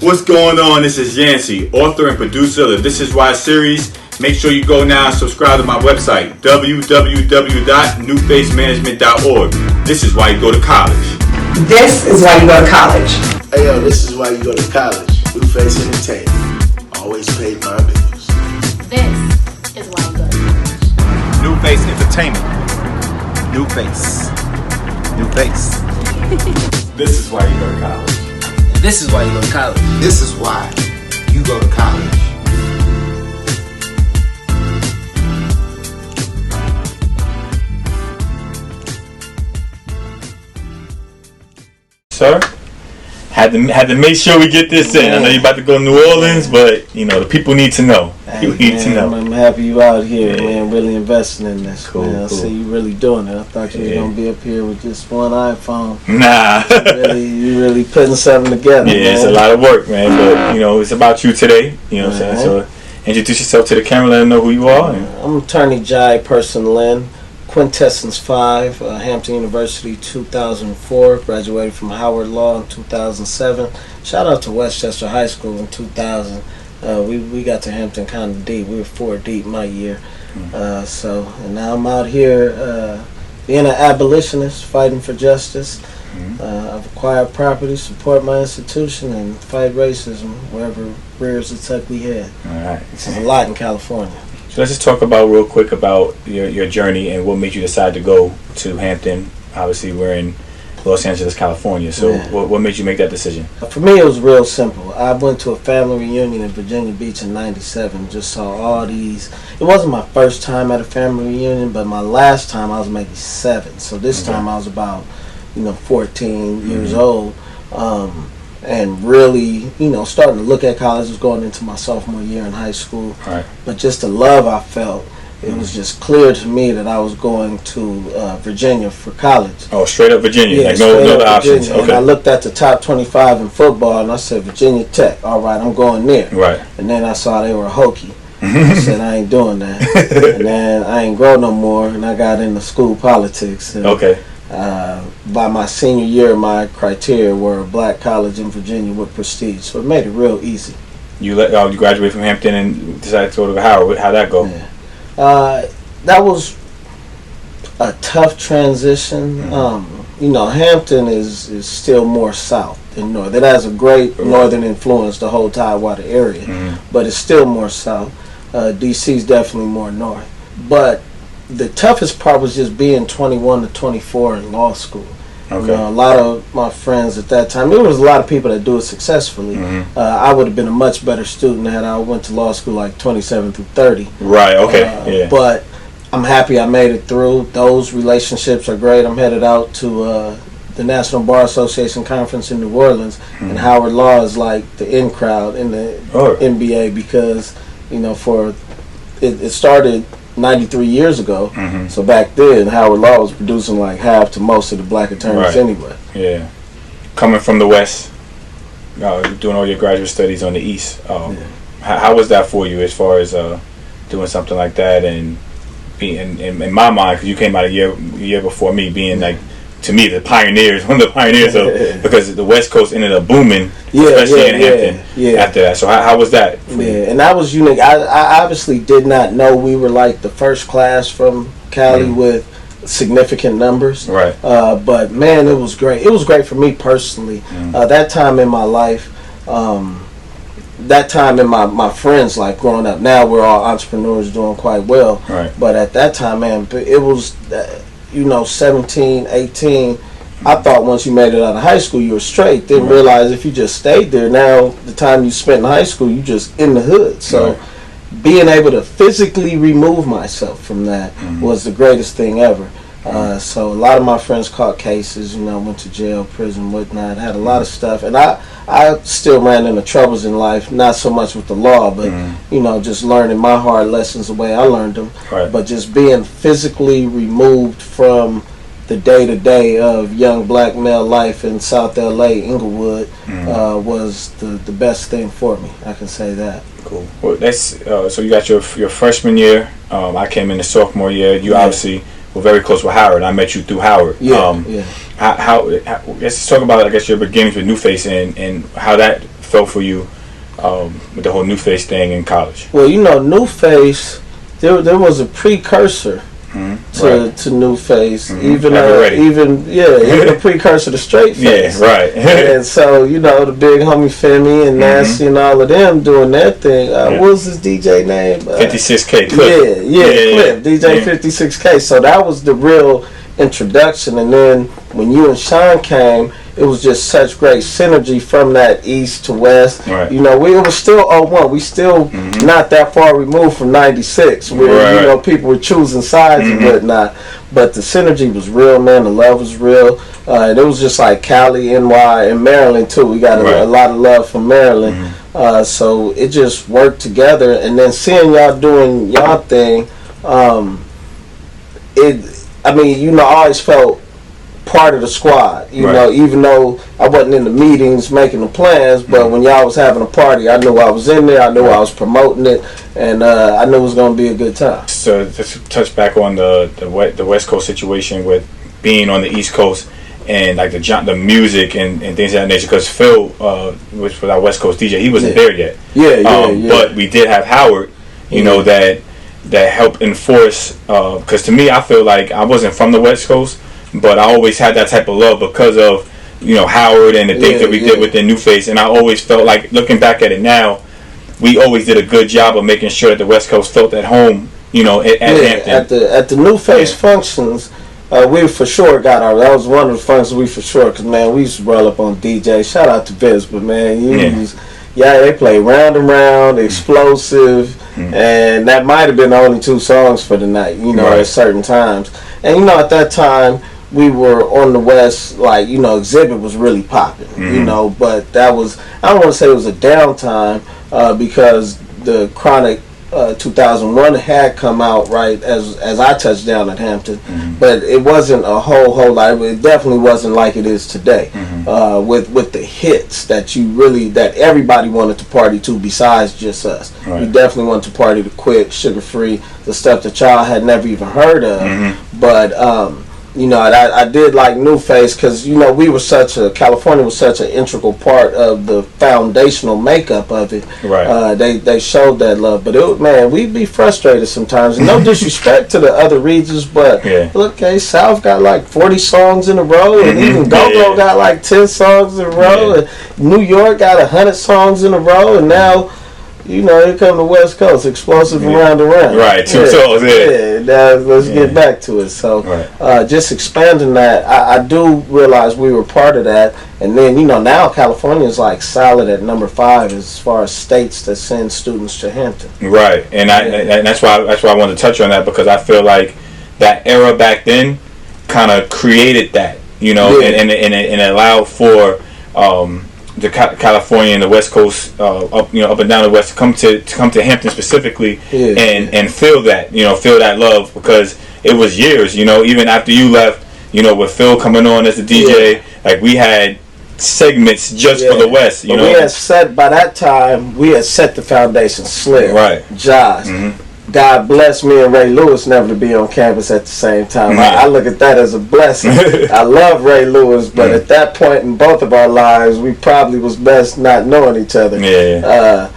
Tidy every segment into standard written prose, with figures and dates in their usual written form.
What's going on? This is Yancey, author and producer of the This Is Why series. Make sure you go now and subscribe to my website, www.newfacemanagement.org. This is why you go to college. This is why you go to college. Hey yo, this is why you go to college. New Face Ent. Always paid my bills. This is why you go to college. New Face Entertainment. New Face. New Face. This is why you go to college. This is why you go to college. This is why you go to college. Sir, had to make sure we get this in. I know you're about to go to New Orleans, but you know the people need to know. People need to know. I'm happy you out here, man. Really investing in this. Cool, man. I see you really doing it. I thought you were gonna be up here with just one iPhone. Nah. you really putting something together. Yeah, man. it's a lot of work, man. But you know, it's about you today. You know what I'm saying? So introduce yourself to the camera. Let them know who you are. I'm attorney Jaaye, Person-Lynn. Quintessence 5, Hampton University, 2004. Graduated from Howard Law in 2007. Shout out to Westchester High School in 2000. We got to Hampton kind of deep. We were 4 deep my year. And now I'm out here being an abolitionist, fighting for justice. I've acquired property, support my institution, and fight racism wherever rears its ugly head. All right. This is a lot in California. So let's just talk about real quick about your journey and what made you decide to go to Hampton. Obviously, we're in Los Angeles, California. So what made you make that decision? For me, it was real simple. I went to a family reunion in Virginia Beach in '97. Just saw all these. It wasn't my first time at a family reunion, but my last time I was maybe 7. So this time I was about 14 years old. And really, starting to look at college. Was going into my sophomore year in high school. Right. But just the love I felt, it was just clear to me that I was going to Virginia for college. Oh, straight up Virginia, Yeah, like no other options. Okay. And I looked at the top 25 in football, and I said, Virginia Tech. All right, I'm going there. Right. And then I saw they were Hokie. I said, I ain't doing that. And then I ain't grow no more, and I got into school politics. And, okay. By my senior year, my criteria were a black college in Virginia with prestige, so it made it real easy. You graduated from Hampton and decided to go to Howard. How'd that go? Yeah. That was a tough transition. Hampton is still more south than north. It has a great northern influence, the whole Tidewater area, but it's still more south. DC's definitely more north. But the toughest part was just being 21 to 24 in law school. Okay. A lot of my friends at that time, there was a lot of people that do it successfully. I would have been a much better student had I went to law school like 27 through 30. Right, okay, But I'm happy I made it through. Those relationships are great. I'm headed out to the National Bar Association Conference in New Orleans, and Howard Law is like the in crowd in the NBA because, it started 93 years ago, so back then Howard Law was producing like half to most of the black attorneys anyway. Yeah. Coming from the West, doing all your graduate studies on the East, how was that for you as far as doing something like that and being, in my mind, because you came out a year before me, being like, to me, one of the pioneers of, because the West Coast ended up booming, especially in Hampton after that. So how was that? And that was unique. I obviously did not know we were like the first class from Cali with significant numbers. Right. But man, it was great. It was great for me personally. That time in my life, that time in my friends' life growing up. Now we're all entrepreneurs doing quite well. Right. But at that time, man, it was... 17, 18, I thought once you made it out of high school you were straight. Didn't realize if you just stayed there, now the time you spent in high school, you just in the hood. So being able to physically remove myself from that was the greatest thing ever. So a lot of my friends caught cases, went to jail, prison, whatnot, had a lot of stuff. And I still ran into troubles in life, not so much with the law, but, just learning my hard lessons the way I learned them. Right. But just being physically removed from the day-to-day of young black male life in South LA, Inglewood, was the best thing for me. I can say that. Cool. Well, that's so you got your freshman year. I came in the sophomore year. You obviously were very close with Howard. I met you through Howard. Yeah. How let's talk about, I guess, your beginnings with New Face and how that felt for you with the whole New Face thing in college. Well, New Face, there was a precursor to New Face, even a precursor to Straight Face. Yeah, right. And so the big homie Femi and Nasty and all of them doing their thing. What was his DJ name? 56K Cliff. Cliff, DJ 56K. So that was the real introduction, and then when you and Sean came, it was just such great synergy from that east to west. Right. It was still 01. We still not that far removed from 96, where people were choosing sides and whatnot. But the synergy was real, man. The love was real. And it was just like Cali, NY, and Maryland too. We got a lot of love from Maryland. So it just worked together. And then seeing y'all doing y'all thing, I always felt part of the squad, even though I wasn't in the meetings making the plans, but when y'all was having a party, I knew I was in there, I knew I was promoting it, and I knew it was going to be a good time. So just to touch back on the West Coast situation with being on the East Coast and like the music and things of that nature, because Phil, which was our West Coast DJ, he wasn't there yet. But we did have Howard, that helped enforce, because to me, I feel like I wasn't from the West Coast, but I always had that type of love because of Howard and the things that we did within New Face, and I always felt like, looking back at it now, we always did a good job of making sure that the West Coast felt at home, at Hampton. At the New Face functions, we for sure that was one of the functions we for sure, because man, we used to roll up on DJ. Shout out to Biz, but man, they play Round and Round, Explosive, and that might have been the only 2 songs for the night, at certain times. And at that time, we were on the West, like, Exhibit was really popping, but that was, I don't want to say it was a downtime, because the Chronic 2001 had come out right as I touched down at Hampton, but it wasn't a whole lot. It definitely wasn't like it is today, with the hits that everybody wanted to party to besides just us. We definitely wanted to party to Quick, Sugar Free, the stuff that y'all had never even heard of, but I did like New Face because California was such an integral part of the foundational makeup of it. They showed that love, but we'd be frustrated sometimes. And no disrespect to the other regions, but look, South got like 40 songs in a row, and even Go-Go got like 10 songs in a row, and New York got 100 songs in a row, and now. Here come the West Coast, Explosive Round and Round. Right, 2 songs, Now let's get back to it. So, just expanding that, I do realize we were part of that. And then, now California is like solid at number 5 as far as states that send students to Hampton. Right, and that's why I wanted to touch on that, because I feel like that era back then kind of created that, and it allowed for the California and the West Coast, up and down the West, to come to Hampton specifically, and feel that love, because it was years, even after you left, with Phil coming on as the DJ, like we had segments just for the West, we had set by that time. We had set the foundation. Slim, Jaaye. God bless me and Ray Lewis never to be on campus at the same time. I look at that as a blessing. I love Ray Lewis, but at that point in both of our lives, we probably was best not knowing each other. And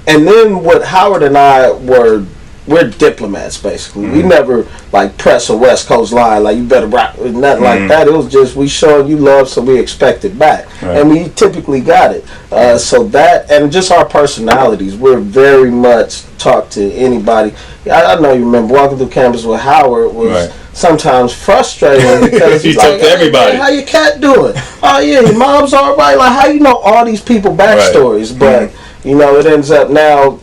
then what Howard and I we're diplomats basically. We never like press a West Coast line like you better rock, nothing like that. It was just we showing you love, so we expected back, and we typically got it. So that and just our personalities, we're very much talk to anybody. I know you remember walking through campus with Howard was sometimes frustrating because he's like, to everybody. Hey, how your cat doing? Oh yeah, your mom's all right. Like how you know all these people backstories, but it ends up now.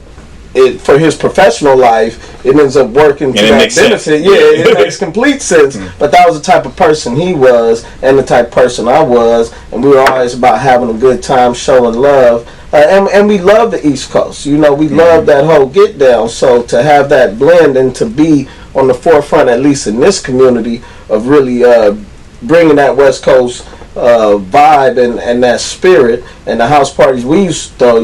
For his professional life, it ends up working to that benefit. It makes complete sense. But that was the type of person he was, and the type of person I was, and we were always about having a good time, showing love, and we love the East Coast. We love that whole get down. So to have that blend and to be on the forefront, at least in this community, of really bringing that West Coast vibe and that spirit, and the house parties we used to throw,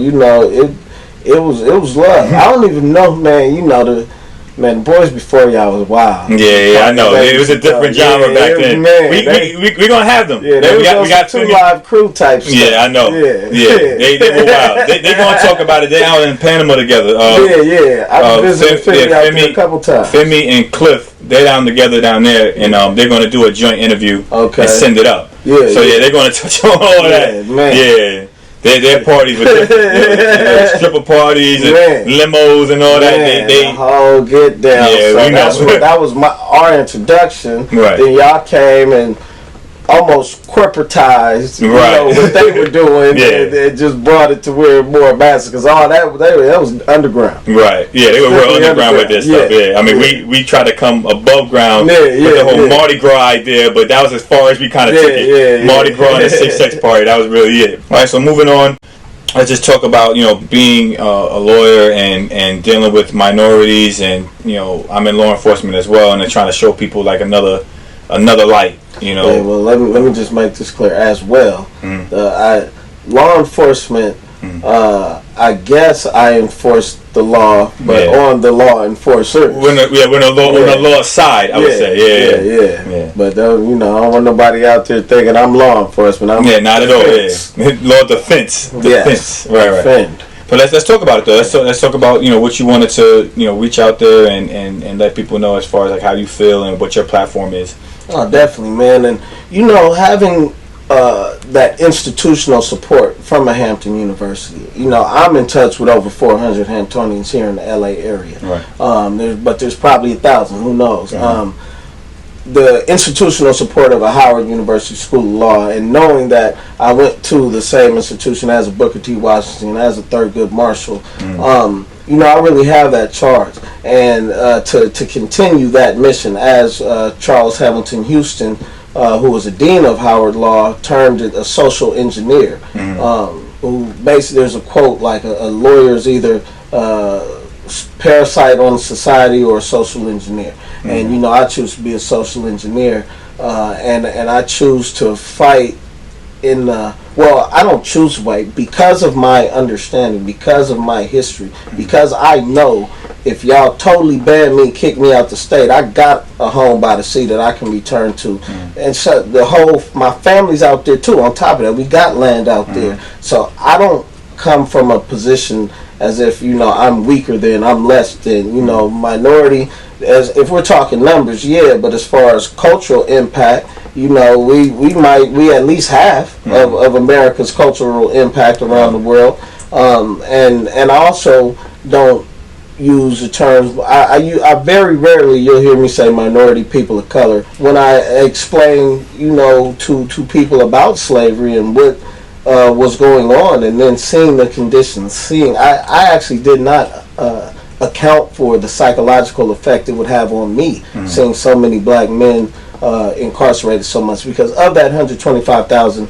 it was love. I don't even know, man. Man, the boys before y'all was wild. Yeah, I know. It was a different genre back then. Man, we gonna have them. Yeah, we got two live crew type stuff. Yeah, I know. Yeah. They were wild. They gonna talk about it. They out in Panama together. I've visited Femi out there a couple times. Femi and Cliff, they're down together down there, and they're gonna do a joint interview and send it up. Yeah. So they're gonna touch on all that. Man. Yeah. Their parties were different. Stripper parties and limos and all that. They whole get down. Yeah, so that was our introduction. Right. Then y'all came and almost corporatized, what they were doing, and just brought it to where more massive, because all that was underground. Right. Yeah, they were real underground with this stuff. Yeah. I mean, we tried to come above ground with the whole Mardi Gras idea, but that was as far as we kind of took it. Mardi Gras and the 6X party. That was really it. All right. So moving on. Let's just talk about being a lawyer and dealing with minorities, and I'm in law enforcement as well, and then trying to show people like another light. Yeah, well, let me just make this clear as well. Law enforcement. I guess I enforce the law, but on the law enforcers. We're on the law side, I would say. Yeah. But I don't want nobody out there thinking I'm law enforcement. I'm not at all. Yeah. Law defense. Defense. Right. Defend. But let's talk about it though. Let's talk about what you wanted to reach out there and let people know as far as like how you feel and what your platform is. Oh, definitely, man. And having that institutional support from a Hampton University. I'm in touch with over 400 Hamptonians here in the LA area. Right. But there's probably 1,000. Who knows? The institutional support of a Howard University School of Law, and knowing that I went to the same institution as a Booker T. Washington, as a Thurgood Marshall, I really have that charge. And to continue that mission, as Charles Hamilton Houston, who was a dean of Howard Law, termed it a social engineer. Who basically, there's a quote like a lawyer is either parasite on society or a social engineer. And I choose to be a social engineer, and I choose to fight in I don't choose to fight because of my understanding, because of my history, because I know if y'all totally ban me, kick me out the state, I got a home by the sea that I can return to. And so my family's out there too. On top of that, we got land out there. So I don't come from a position as if I'm weaker than, I'm less than, minority. As if we're talking numbers, but as far as cultural impact, we at least half of America's cultural impact around the world. And I also don't use the terms. I very rarely you'll hear me say minority, people of color when I explain to people about slavery and what was going on, and then seeing the conditions. I actually did not account for the psychological effect it would have on me, seeing so many black men incarcerated so much, because of that 125,000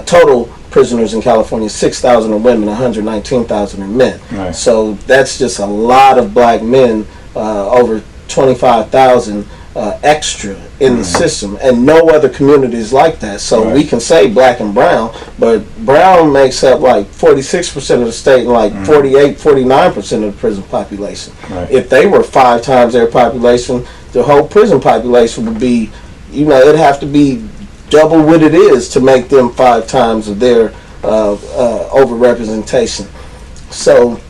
total prisoners in California, 6,000 are women, 119,000 are men. Right. So that's just a lot of black men, over 25,000 extra in the system, and no other community is like that. So we can say black and brown, but brown makes up like 46% of the state and like 49% of the prison population. Right. If they were 5 times their population, the whole prison population would be, it'd have to be double what it is to make them 5 times of their overrepresentation. So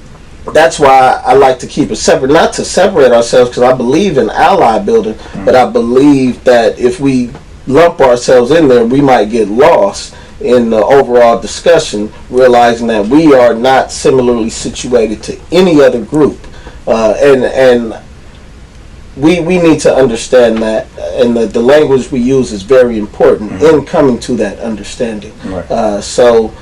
that's why I like to keep it separate, not to separate ourselves, because I believe in ally building, but I believe that if we lump ourselves in there, we might get lost in the overall discussion, realizing that we are not similarly situated to any other group, and we need to understand that, and the language we use is very important in coming to that understanding. Right. So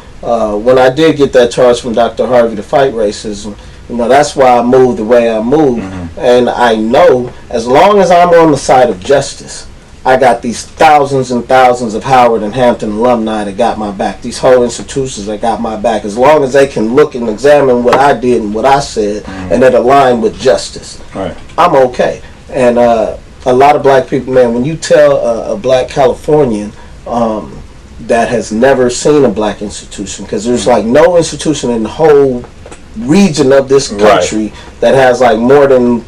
when I did get that charge from Dr. Harvey to fight racism, that's why I move the way I move. And I know as long as I'm on the side of justice, I got these thousands and thousands of Howard and Hampton alumni that got my back, these whole institutions that got my back, as long as they can look and examine what I did and what I said, and it aligned with justice. Right. I'm okay. And a lot of black people, man, when you tell a black Californian that has never seen a black institution, because there's like no institution in the whole region of this country that has like more than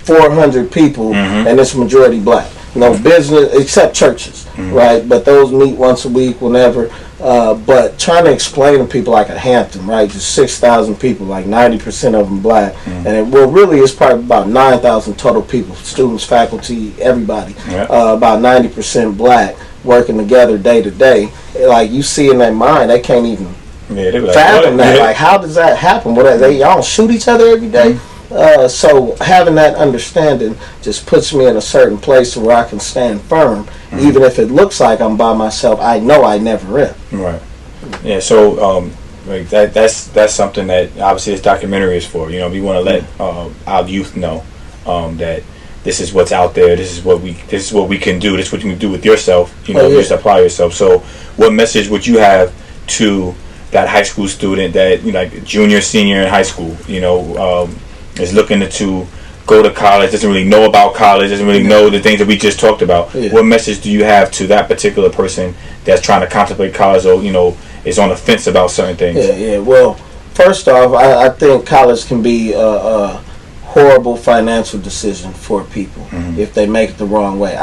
400 people, and it's majority black. No business except churches, right? But those meet once a week, whenever. But trying to explain to people like a Hampton, right? Just 6,000 people, like 90% of them black, and really it's probably about 9,000 total people, students, faculty, everybody. About 90% black, working together day to day. Like you see in their mind, they can't even fathom that. Like, how does that happen? What y'all shoot each other every day? So having that understanding just puts me in a certain place where I can stand firm, even if it looks like I'm by myself. I know I never am. Right. Yeah. So like that's something that obviously this documentary is for. You know, we want to let our youth know that this is what's out there. This is what we can do. This is what you can do with yourself. You know, just apply yourself. So, what message would you have to that high school student that, you know, like junior, senior in high school? You know. Is looking to go to college, doesn't really know about college, doesn't really know the things that we just talked about. What message do you have to that particular person that's trying to contemplate college, or, you know, is on the fence about certain things? Well, first off, I think college can be a horrible financial decision for people if they make it the wrong way.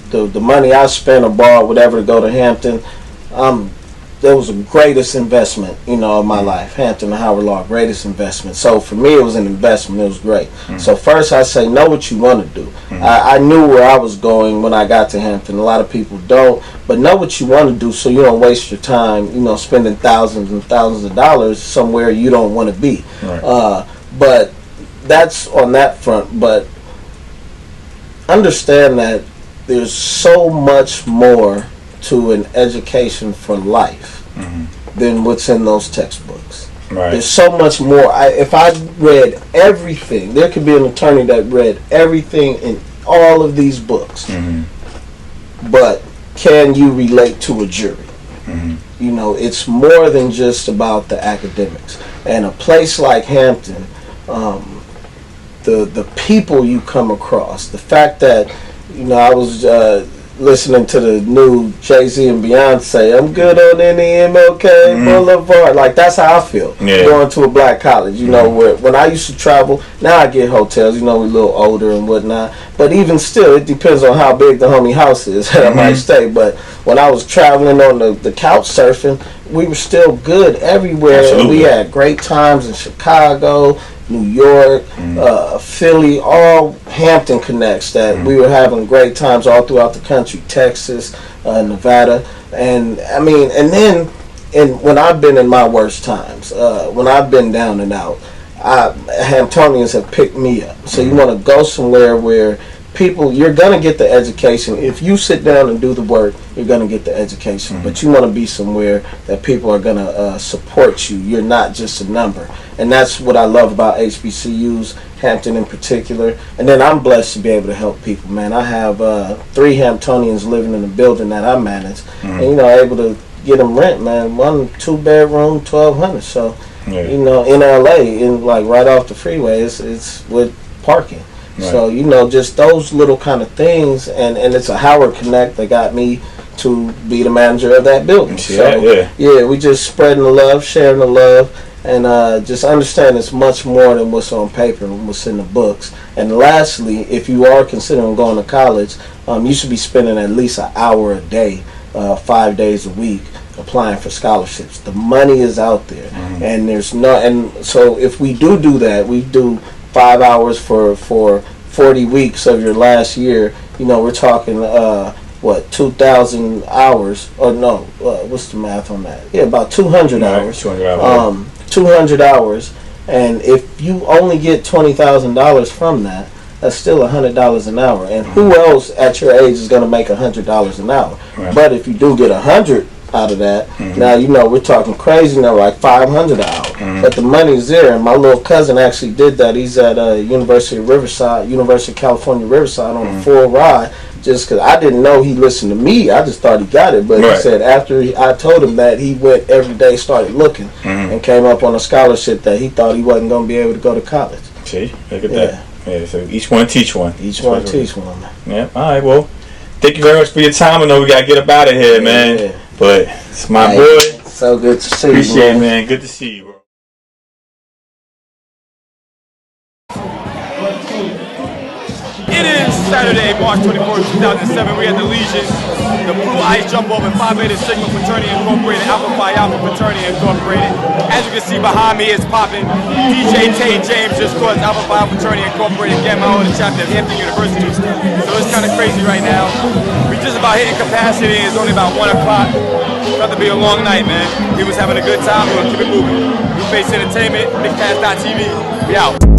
The money I spent or borrowed, whatever, to go to Hampton, that was the greatest investment, you know, of my life. Hampton and Howard Law, greatest investment. So for me, it was an investment. It was great. So first, I say, know what you want to do. I knew where I was going when I got to Hampton. A lot of people don't, but know what you want to do so you don't waste your time, you know, spending thousands and thousands of dollars somewhere you don't want to be. But that's on that front. But understand that there's so much more to an education for life than what's in those textbooks. There's so much more. If I read everything, there could be an attorney that read everything in all of these books, but can you relate to a jury? You know, it's more than just about the academics. And a place like Hampton, the people you come across, the fact that, you know, I was listening to the new Jay-Z and Beyonce, I'm good on any MLK Boulevard. Like, that's how I feel going to a black college. You know, where when I used to travel, now I get hotels, you know, we're a little older and whatnot. But even still, it depends on how big the homie house is that I might stay. But when I was traveling on the couch surfing, we were still good everywhere. And we had great times in Chicago, New York, Philly, all Hampton connects that we were having great times all throughout the country, Texas, Nevada. And I mean, and then when I've been in my worst times, when I've been down and out, Hamptonians have picked me up. So you want to go somewhere where people, you're going to get the education. If you sit down and do the work, you're going to get the education. But you want to be somewhere that people are going to support you. You're not just a number. And that's what I love about HBCUs, Hampton in particular. And then I'm blessed to be able to help people, man. I have 3 Hamptonians living in the building that I manage. And, you know, able to get them rent, man. 1 2-bedroom, $1,200. So, you know, in LA, like right off the freeway, it's with parking. So, you know, just those little kind of things, and it's a Howard Connect that got me to be the manager of that building. We just spreading the love, sharing the love, and just understand it's much more than what's on paper and what's in the books. And lastly, if you are considering going to college, you should be spending at least an hour a day, 5 days a week, applying for scholarships. The money is out there, and there's and so if we do that, we do 5 hours for 40 weeks of your last year. You know, we're talking 2,000 hours, or no, what's the math on that? Yeah, about 200 hours. 200 hours. 200 hours, and if you only get $20,000 from that, that's still $100 an hour. And who else at your age is going to make $100 an hour? But if you do get 100 out of that, now, you know, we're talking crazy now, like 500 an hour. But the money's there, and my little cousin actually did that. He's at University of California Riverside on a full ride, just because I didn't know he listened to me. I just thought he got it. But he said after I told him that, he went every day, started looking, and came up on a scholarship that he thought he wasn't going to be able to go to college. See, look at that. Yeah, so each one teach one. Each one teach one. Yeah, all right, well, thank you very much for your time. I know we got to get up out of here, man. But it's my boy. So good to see you. Appreciate it, man. Good to see you, bro. Saturday, March 24th, 2007, we had the Legion, the Blue Ice Jump Over, Phi Beta Sigma Fraternity Incorporated, Alpha Phi Alpha Fraternity Incorporated. As you can see behind me, it's popping. DJ Tay James just caused Alpha Phi Alpha Fraternity Incorporated, Gamma Iota chapter of Hampton University. So it's kind of crazy right now. We just about hitting capacity, and it's only about 1 o'clock. It's about to be a long night, man. We was having a good time, we're gonna keep it moving. New Face Entertainment, BigCast.tv, we out.